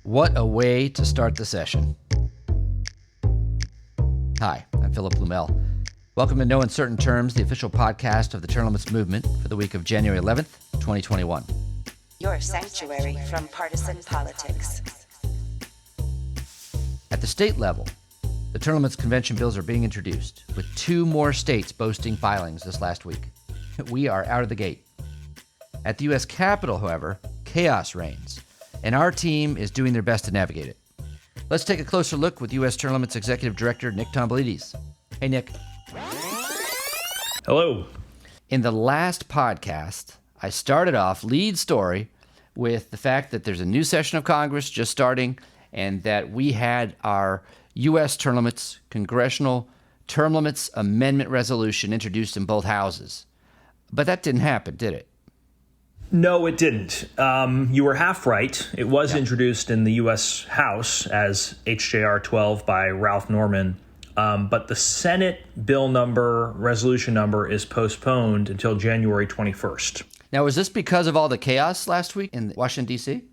What a way to start the session. Hi, I'm Philip Blumel. Welcome to No Uncertain Terms, the official podcast of the Term Limits Movement for the week of January 11th, 2021. Your sanctuary from partisan politics. At the state level, the Term Limits Convention bills are being introduced, with 2 more states boasting filings this last week. We are out of the gate. At the U.S. Capitol, however, chaos reigns, and our team is doing their best to navigate it. Let's take a closer look with U.S. Term Limits Executive Director Nick Tomboulides. Hey, Nick. Hello. In the last podcast, I started off lead story with the fact that there's a new session of Congress just starting and that we had our U.S. Term Limits Congressional Term Limits Amendment Resolution introduced in both houses. But that didn't happen, did it? No, it didn't. You were half right. It was introduced in the U.S. House as HJR 12 by Ralph Norman, but the Senate bill number, resolution number, is postponed until January 21st. Now, was this because of all the chaos last week in Washington, D.C.?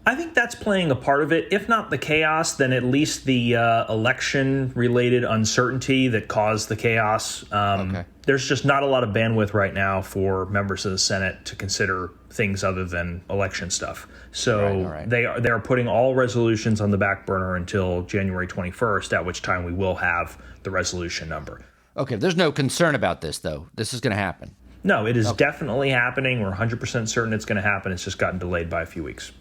I think that's playing a part of it. If not the chaos, then at least the election-related uncertainty that caused the chaos. Okay. There's just not a lot of bandwidth right now for members of the Senate to consider things other than election stuff. So they are putting all resolutions on the back burner until January 21st, at which time we will have the resolution number. Okay, there's no concern about this, though. This is going to happen. No, it is definitely happening. We're 100% certain it's going to happen. It's just gotten delayed by a few weeks.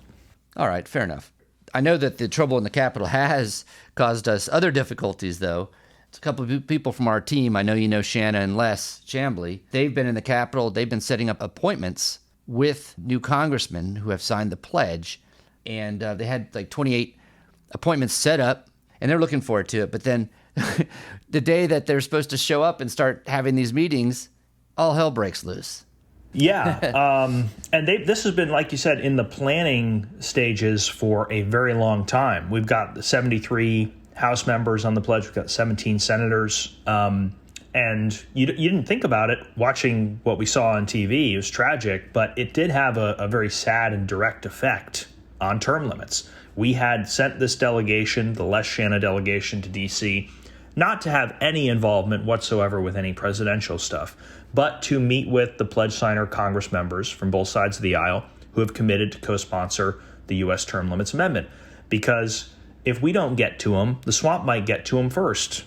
All right, fair enough. I know that the trouble in the Capitol has caused us other difficulties, though. It's a couple of people from our team. I know you know Shanna and Les Chambly. They've been in the Capitol. They've been setting up appointments with new congressmen who have signed the pledge. And they had like 28 appointments set up, and they're looking forward to it. But then the day that they're supposed to show up and start having these meetings, all hell breaks loose. Yeah, and this has been, like you said, in the planning stages for a very long time. We've got the 73 House members on the pledge. We've got 17 senators. And you didn't think about it watching what we saw on TV. It was tragic, but it did have a very sad and direct effect on term limits. We had sent this delegation, the Les Shanna delegation, to D.C., not to have any involvement whatsoever with any presidential stuff, but to meet with the pledge signer Congress members from both sides of the aisle who have committed to co-sponsor the U.S. Term Limits Amendment. Because if we don't get to them, the swamp might get to them first.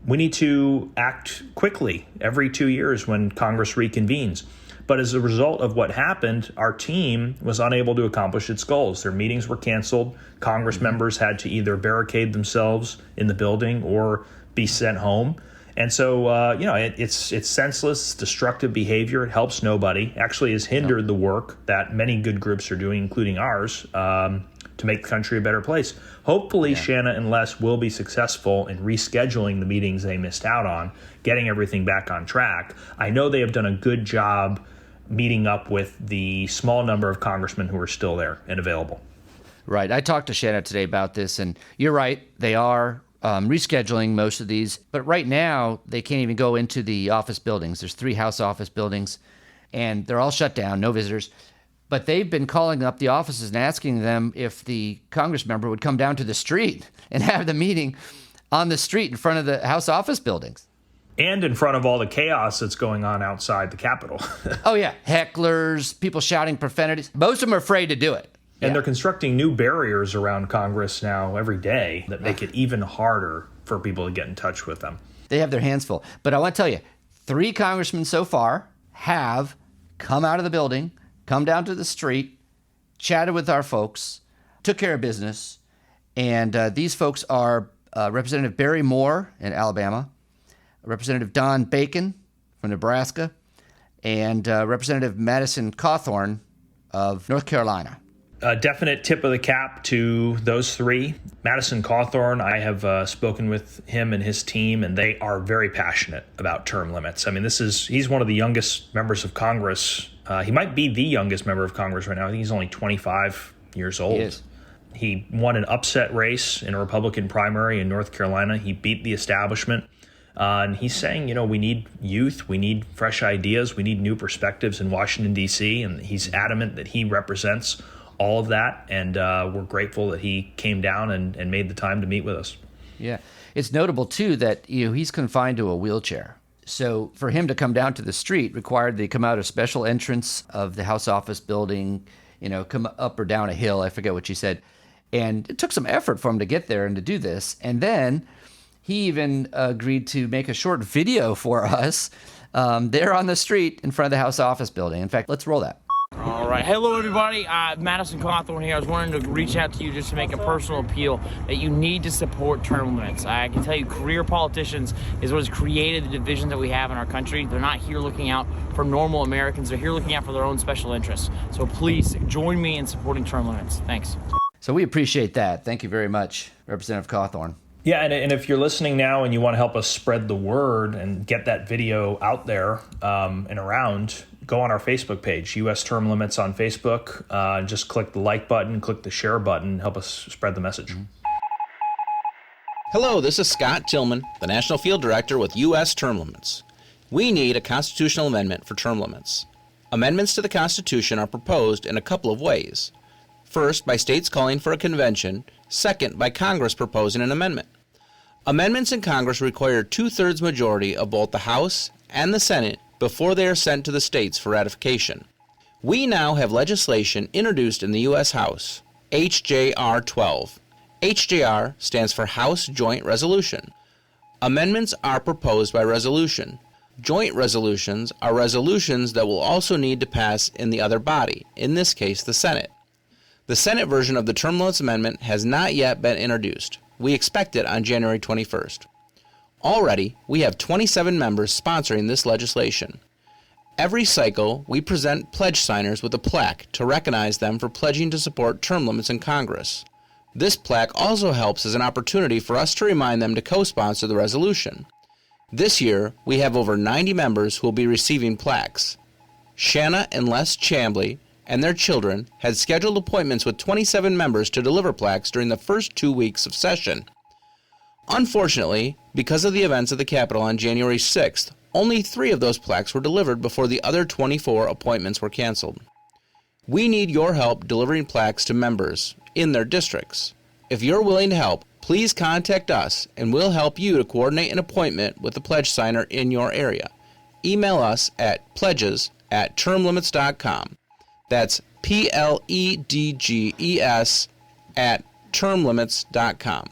We need to act quickly every 2 years when Congress reconvenes. But as a result of what happened, our team was unable to accomplish its goals. Their meetings were canceled. Congress members had to either barricade themselves in the building or be sent home. And so, it's senseless, destructive behavior. It helps nobody. Actually has hindered the work that many good groups are doing, including ours, to make the country a better place. Hopefully, Shanna and Les will be successful in rescheduling the meetings they missed out on, getting everything back on track. I know they have done a good job meeting up with the small number of congressmen who are still there and available. Right. I talked to Shanna today about this, and you're right. They are rescheduling most of these. But right now, they can't even go into the office buildings. There's 3 House office buildings, and they're all shut down, no visitors. But they've been calling up the offices and asking them if the Congress member would come down to the street and have the meeting on the street in front of the House office buildings. And in front of all the chaos that's going on outside the Capitol. Oh, yeah. Hecklers, people shouting profanities. Most of them are afraid to do it. And they're constructing new barriers around Congress now every day that make it even harder for people to get in touch with them. They have their hands full. But I want to tell you, 3 congressmen so far have come out of the building, come down to the street, chatted with our folks, took care of business. And these folks are Representative Barry Moore in Alabama, Representative Don Bacon from Nebraska, and Representative Madison Cawthorn of North Carolina. A definite tip of the cap to those 3. Madison Cawthorn, I have spoken with him and his team, and they are very passionate about term limits. I mean, he's one of the youngest members of Congress. He might be the youngest member of Congress right now. I think he's only 25 years old. He is. He won an upset race in a Republican primary in North Carolina. He beat the establishment. And he's saying, we need youth, we need fresh ideas, we need new perspectives in Washington, D.C., and he's adamant that he represents all of that, and we're grateful that he came down and made the time to meet with us. Yeah. It's notable, too, that he's confined to a wheelchair. So for him to come down to the street required they come out a special entrance of the House office building, come up or down a hill. I forget what she said. And it took some effort for him to get there and to do this. And then he even agreed to make a short video for us there on the street in front of the House office building. In fact, let's roll that. All right. Hello, everybody. Madison Cawthorn here. I was wanting to reach out to you just to make a personal appeal that you need to support term limits. I can tell you career politicians is what has created the division that we have in our country. They're not here looking out for normal Americans. They're here looking out for their own special interests. So please join me in supporting term limits. Thanks. So we appreciate that. Thank you very much, Representative Cawthorn. Yeah, and if you're listening now and you want to help us spread the word and get that video out there and around, go on our Facebook page, U.S. Term Limits on Facebook. Just click the like button, click the share button, help us spread the message. Hello, this is Scott Tillman, the National Field Director with U.S. Term Limits. We need a constitutional amendment for term limits. Amendments to the Constitution are proposed in a couple of ways. First, by states calling for a convention. Second, by Congress proposing an amendment. Amendments in Congress require 2/3 majority of both the House and the Senate before they are sent to the states for ratification. We now have legislation introduced in the U.S. House, H.J.R. 12. H.J.R. stands for House Joint Resolution. Amendments are proposed by resolution. Joint resolutions are resolutions that will also need to pass in the other body, in this case the Senate. The Senate version of the Term Limits Amendment has not yet been introduced. We expect it on January 21st. Already, we have 27 members sponsoring this legislation. Every cycle, we present pledge signers with a plaque to recognize them for pledging to support term limits in Congress. This plaque also helps as an opportunity for us to remind them to co-sponsor the resolution. This year, we have over 90 members who will be receiving plaques. Shanna and Les Chambly and their children had scheduled appointments with 27 members to deliver plaques during the first 2 weeks of session. Unfortunately, because of the events at the Capitol on January 6th, only 3 of those plaques were delivered before the other 24 appointments were canceled. We need your help delivering plaques to members in their districts. If you're willing to help, please contact us and we'll help you to coordinate an appointment with the pledge signer in your area. Email us at pledges@termlimits.com. That's PLEDGES @termlimits.com.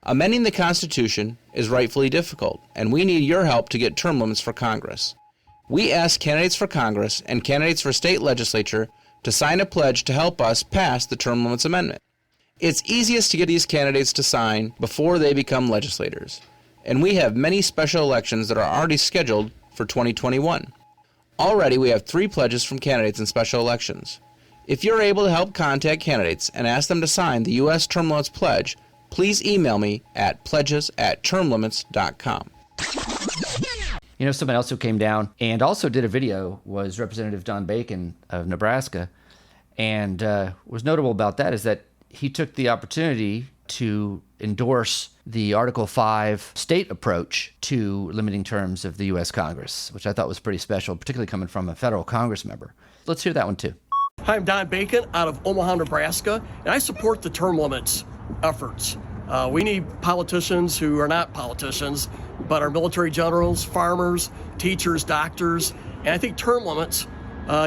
Amending the Constitution is rightfully difficult, and we need your help to get term limits for Congress. We ask candidates for Congress and candidates for state legislature to sign a pledge to help us pass the Term Limits Amendment. It's easiest to get these candidates to sign before they become legislators, and we have many special elections that are already scheduled for 2021. Already, we have 3 pledges from candidates in special elections. If you're able to help contact candidates and ask them to sign the U.S. Term Limits Pledge, please email me at pledges@termlimits.com. Someone else who came down and also did a video was Representative Don Bacon of Nebraska. And what's notable about that is that he took the opportunity to endorse the Article 5 state approach to limiting terms of the U.S. Congress, which I thought was pretty special, particularly coming from a federal Congress member. Let's hear that one, too. Hi, I'm Don Bacon out of Omaha, Nebraska, and I support the term limits efforts. We need politicians who are not politicians, but are military generals, farmers, teachers, doctors, and I think term limits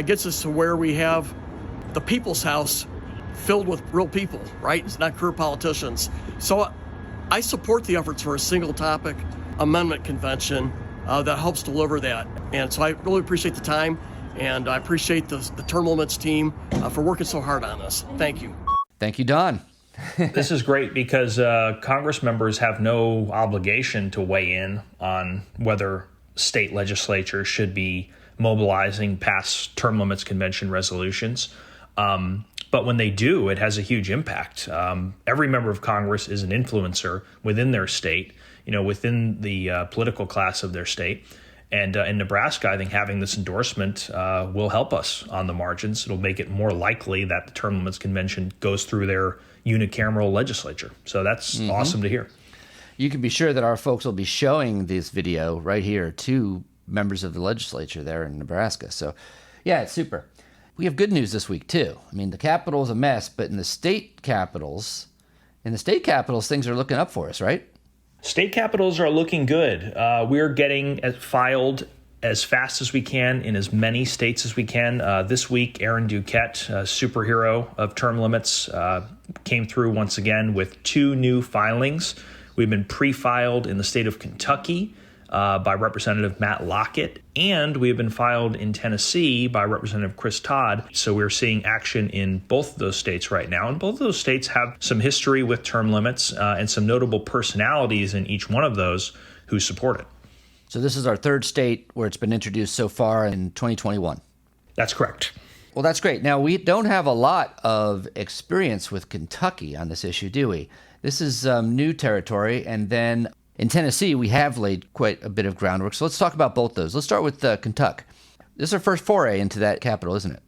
gets us to where we have the people's house filled with real people, right? It's not career politicians. So I support the efforts for a single topic amendment convention that helps deliver that. And so I really appreciate the time, and I appreciate the term limits team for working so hard on this. Thank you. Thank you, Don. This is great because Congress members have no obligation to weigh in on whether state legislatures should be mobilizing past term limits convention resolutions. But when they do, it has a huge impact. Every member of Congress is an influencer within their state, within the political class of their state. And in Nebraska, I think having this endorsement will help us on the margins. It'll make it more likely that the Term Limits Convention goes through their unicameral legislature. So that's awesome to hear. You can be sure that our folks will be showing this video right here to members of the legislature there in Nebraska. So, yeah, it's super. We have good news this week, too. I mean, the Capitol is a mess, but in the state capitals, things are looking up for us, right? State capitals are looking good. We're getting filed as fast as we can in as many states as we can. This week, Aaron Duquette, a superhero of term limits, came through once again with 2 new filings. We've been pre-filed in the state of Kentucky by Representative Matt Lockett, and we have been filed in Tennessee by Representative Chris Todd. So we're seeing action in both of those states right now, and both of those states have some history with term limits and some notable personalities in each one of those who support it. So this is our 3rd state where it's been introduced so far in 2021. That's correct. Well, that's great. Now, we don't have a lot of experience with Kentucky on this issue, do we? This is new territory, and then in Tennessee, we have laid quite a bit of groundwork. So let's talk about both those. Let's start with Kentucky. This is our first foray into that capital, isn't it?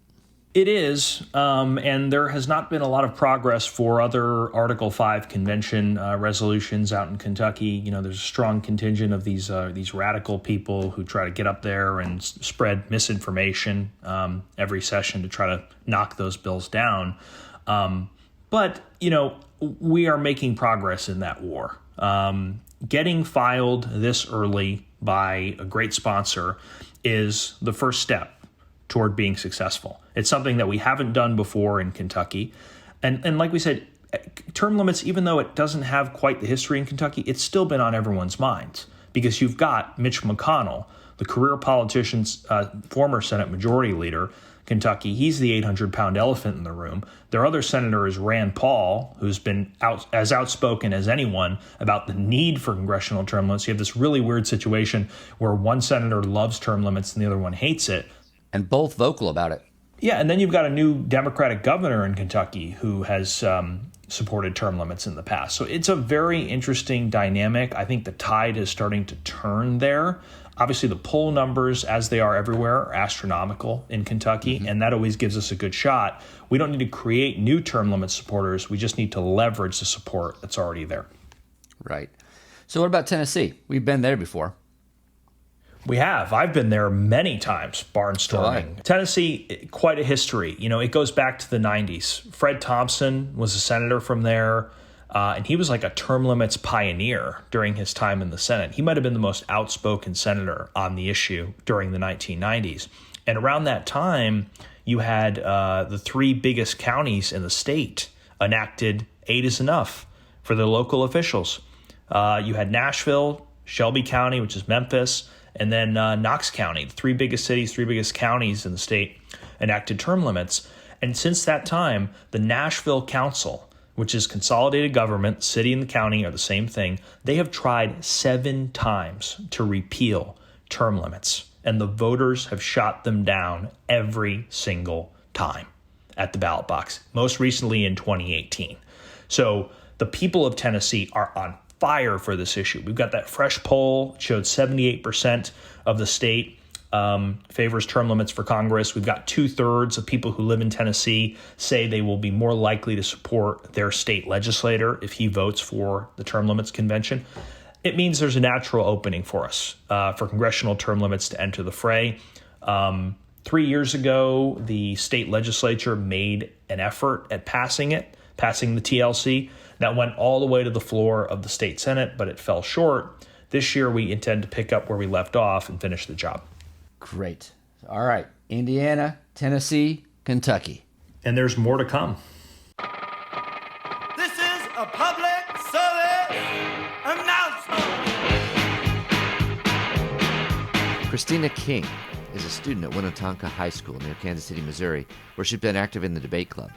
It is, and there has not been a lot of progress for other Article 5 convention resolutions out in Kentucky. You know, there's a strong contingent of these radical people who try to get up there and spread misinformation every session to try to knock those bills down. But, you know, we are making progress in that war. Getting filed this early by a great sponsor is the first step toward being successful. It's something that we haven't done before in Kentucky. And like we said, term limits, even though it doesn't have quite the history in Kentucky, it's still been on everyone's minds because you've got Mitch McConnell, the career politician's former Senate Majority Leader, Kentucky. He's the 800-pound elephant in the room. Their other senator is Rand Paul, who's been as outspoken as anyone about the need for congressional term limits. You have this really weird situation where one senator loves term limits and the other one hates it. And both vocal about it. Yeah, and then you've got a new Democratic governor in Kentucky who has supported term limits in the past. So it's a very interesting dynamic. I think the tide is starting to turn there. Obviously, the poll numbers, as they are everywhere, are astronomical in Kentucky, and that always gives us a good shot. We don't need to create new term limit supporters. We just need to leverage the support that's already there. Right. So what about Tennessee? We've been there before. We have. I've been there many times, barnstorming. Tennessee, quite a history. You know, it goes back to the 90s. Fred Thompson was a senator from there, and he was like a term limits pioneer during his time in the Senate. He might have been the most outspoken senator on the issue during the 1990s. And around that time, you had the 3 biggest counties in the state enacted 8 is enough for the local officials. You had Nashville, Shelby County, which is Memphis, and then Knox County, the 3 biggest cities, 3 biggest counties in the state, enacted term limits. And since that time, the Nashville Council, which is consolidated government, city and the county are the same thing, they have tried 7 times to repeal term limits. And the voters have shot them down every single time at the ballot box, most recently in 2018. So the people of Tennessee are on fire for this issue. We've got that fresh poll showed 78% of the state favors term limits for Congress. We've got 2/3 of people who live in Tennessee say they will be more likely to support their state legislator if he votes for the term limits convention. It means there's a natural opening for us for congressional term limits to enter the fray. 3 years ago, the state legislature made an effort at passing the TLC. That went all the way to the floor of the state Senate, but it fell short. This year, we intend to pick up where we left off and finish the job. Great. All right. Indiana, Tennessee, Kentucky. And there's more to come. This is a public service announcement. Christina King is a student at Winnetonka High School near Kansas City, Missouri, where she's been active in the debate club.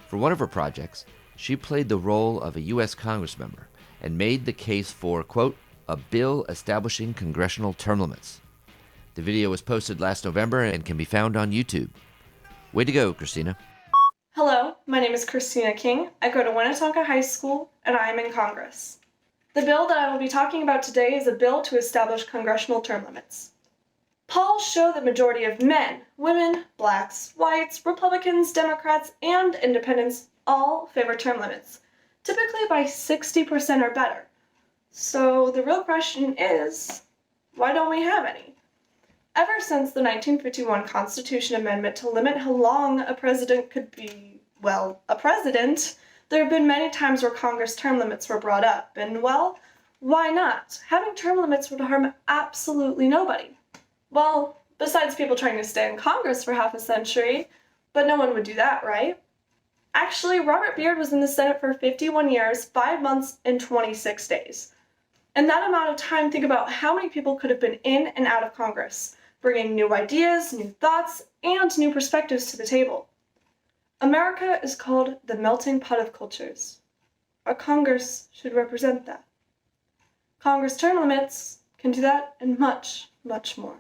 For one of her projects, she played the role of a U.S. Congressmember and made the case for, quote, a bill establishing congressional term limits. The video was posted last November and can be found on YouTube. Way to go, Christina. Hello, my name is Christina King. I go to Winnetonka High School, and I am in Congress. The bill that I will be talking about today is a bill to establish congressional term limits. Polls show the majority of men, women, blacks, whites, Republicans, Democrats, and independents all favor term limits, typically by 60% or better. So the real question is, why don't we have any? Ever since the 1951 Constitution Amendment to limit how long a president could be, well, a president, there have been many times where Congress term limits were brought up, and, well, why not? Having term limits would harm absolutely nobody. Well, besides people trying to stay in Congress for half a century, but no one would do that, right? Actually, Robert Beard was in the Senate for 51 years, 5 months, and 26 days. In that amount of time, think about how many people could have been in and out of Congress, bringing new ideas, new thoughts, and new perspectives to the table. America is called the melting pot of cultures. Our Congress should represent that. Congress term limits can do that and much, much more.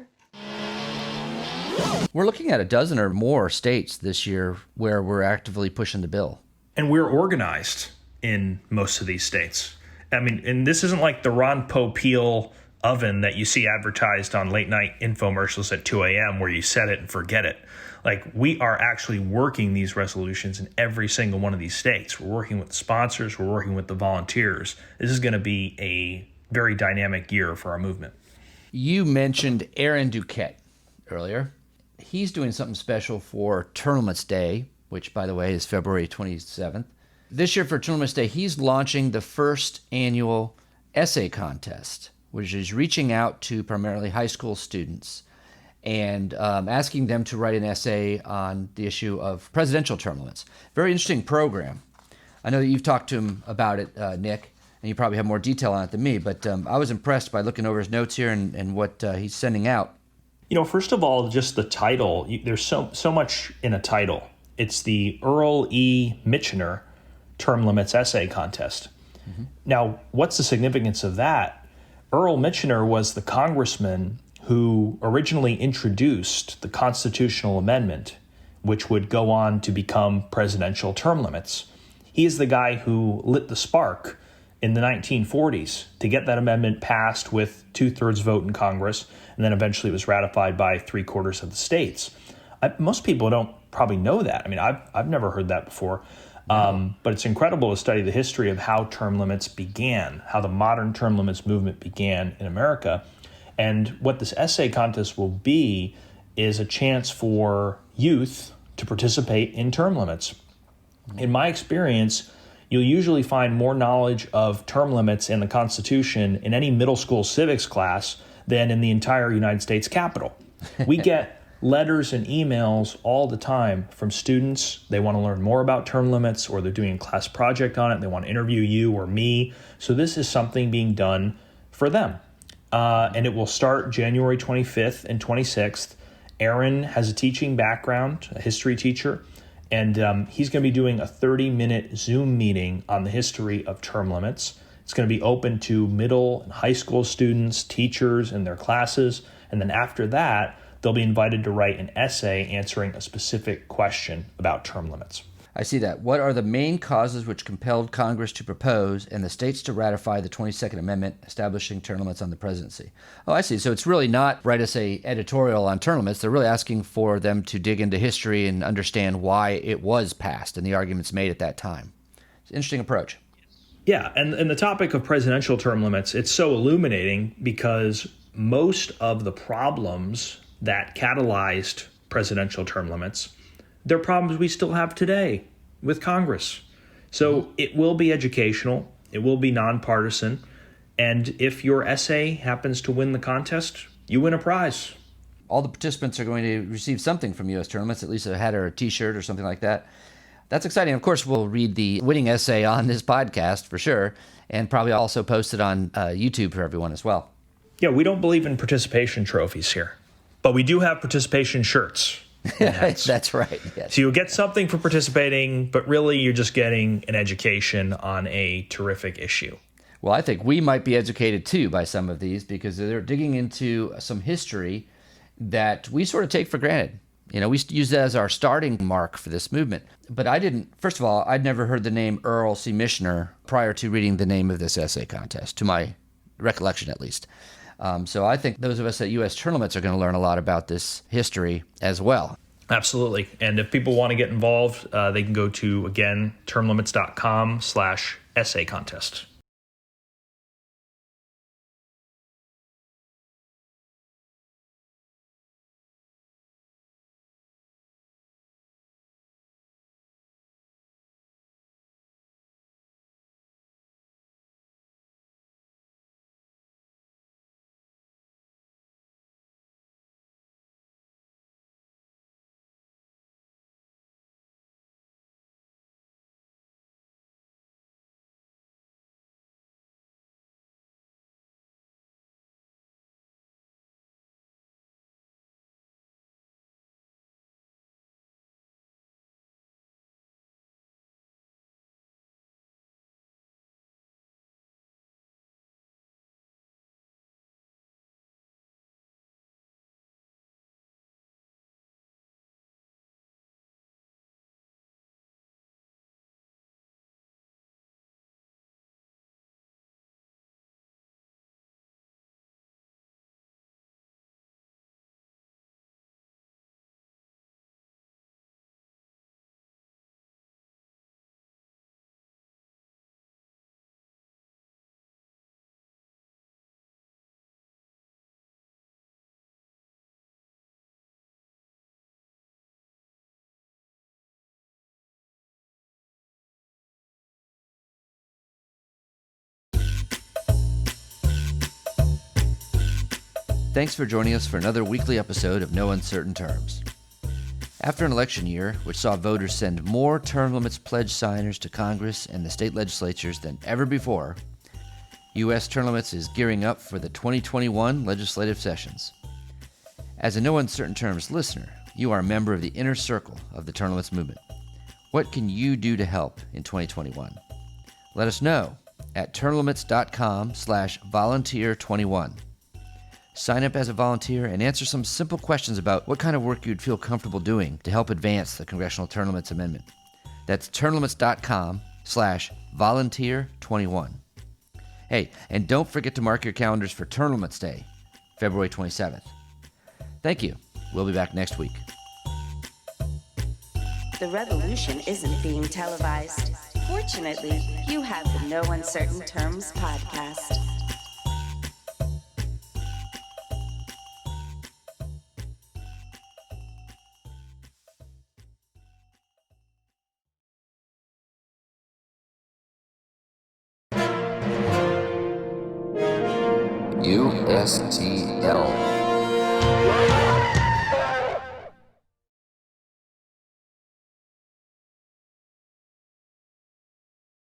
We're looking at a dozen or more states this year where we're actively pushing the bill. And we're organized in most of these states. I mean, and this isn't like the Ron Popeil oven that you see advertised on late night infomercials at 2 a.m. where you set it and forget it. Like, we are actually working these resolutions in every single one of these states. We're working with the sponsors. We're working with the volunteers. This is going to be a very dynamic year for our movement. You mentioned Aaron Duquette earlier. He's doing something special for Term Limits Day, which, by the way, is February 27th. This year for Term Limits Day, he's launching the first annual essay contest, which is reaching out to primarily high school students and asking them to write an essay on the issue of presidential term limits. Very interesting program. I know that you've talked to him about it, Nick, and you probably have more detail on it than me, but I was impressed by looking over his notes here and what he's sending out. You know, first of all, just the title. There's so much in a title. It's the Earl E. Michener Term Limits Essay Contest. Mm-hmm. Now, what's the significance of that? Earl Michener was the congressman who originally introduced the constitutional amendment, which would go on to become presidential term limits. He is the guy who lit the spark in the 1940s to get that amendment passed with 2/3 vote in Congress, and then eventually it was ratified by 3/4 of the states. Most people don't probably know that. I mean, I've never heard that before, but it's incredible to study the history of how term limits began, how the modern term limits movement began in America. And what this essay contest will be is a chance for youth to participate in term limits. In my experience, you'll usually find more knowledge of term limits in the Constitution in any middle school civics class than in the entire United States Capitol. We get letters and emails all the time from students. They want to learn more about term limits, or they're doing a class project on it. They want to interview you or me. So this is something being done for them. And it will start January 25th and 26th. Aaron has a teaching background, a history teacher. And he's going to be doing a 30-minute Zoom meeting on the history of term limits. It's going to be open to middle and high school students, teachers, and their classes. And then after that, they'll be invited to write an essay answering a specific question about term limits. I see that. What are the main causes which compelled Congress to propose and the states to ratify the 22nd Amendment establishing term limits on the presidency? Oh, I see. So it's really not write us a editorial on term limits. They're really asking for them to dig into history and understand why it was passed and the arguments made at that time. It's an interesting approach. Yeah, and the topic of presidential term limits, it's so illuminating because most of the problems that catalyzed presidential term limits, they're problems we still have today with Congress. So it will be educational, it will be nonpartisan, and if your essay happens to win the contest, you win a prize. All the participants are going to receive something from U.S. term limits, at least a hat or a T-shirt or something like that. That's exciting. Of course, we'll read the winning essay on this podcast for sure, and probably also post it on YouTube for everyone as well. Yeah, we don't believe in participation trophies here, but we do have participation shirts. That's right. Yes. So you'll get something for participating, but really you're just getting an education on a terrific issue. Well, I think we might be educated too by some of these because they're digging into some history that we sort of take for granted. You know, we use that as our starting mark for this movement. But first of all, I'd never heard the name Earl C. Michener prior to reading the name of this essay contest, to my recollection at least. So I think those of us at U.S. Term Limits are going to learn a lot about this history as well. Absolutely. And if people want to get involved, they can go to, again, termlimits.com/essay contest. Thanks for joining us for another weekly episode of No Uncertain Terms. After an election year, which saw voters send more term limits pledge signers to Congress and the state legislatures than ever before, U.S. Term Limits is gearing up for the 2021 legislative sessions. As a No Uncertain Terms listener, you are a member of the inner circle of the Term Limits movement. What can you do to help in 2021? Let us know at termlimits.com/volunteer21. Sign up as a volunteer and answer some simple questions about what kind of work you'd feel comfortable doing to help advance the Congressional Term Limits Amendment. That's termlimits.com/volunteer21. Hey, and don't forget to mark your calendars for Term Limits Day, February 27th. Thank you. We'll be back next week. The revolution isn't being televised. Fortunately, you have the No Uncertain Terms podcast. USTL.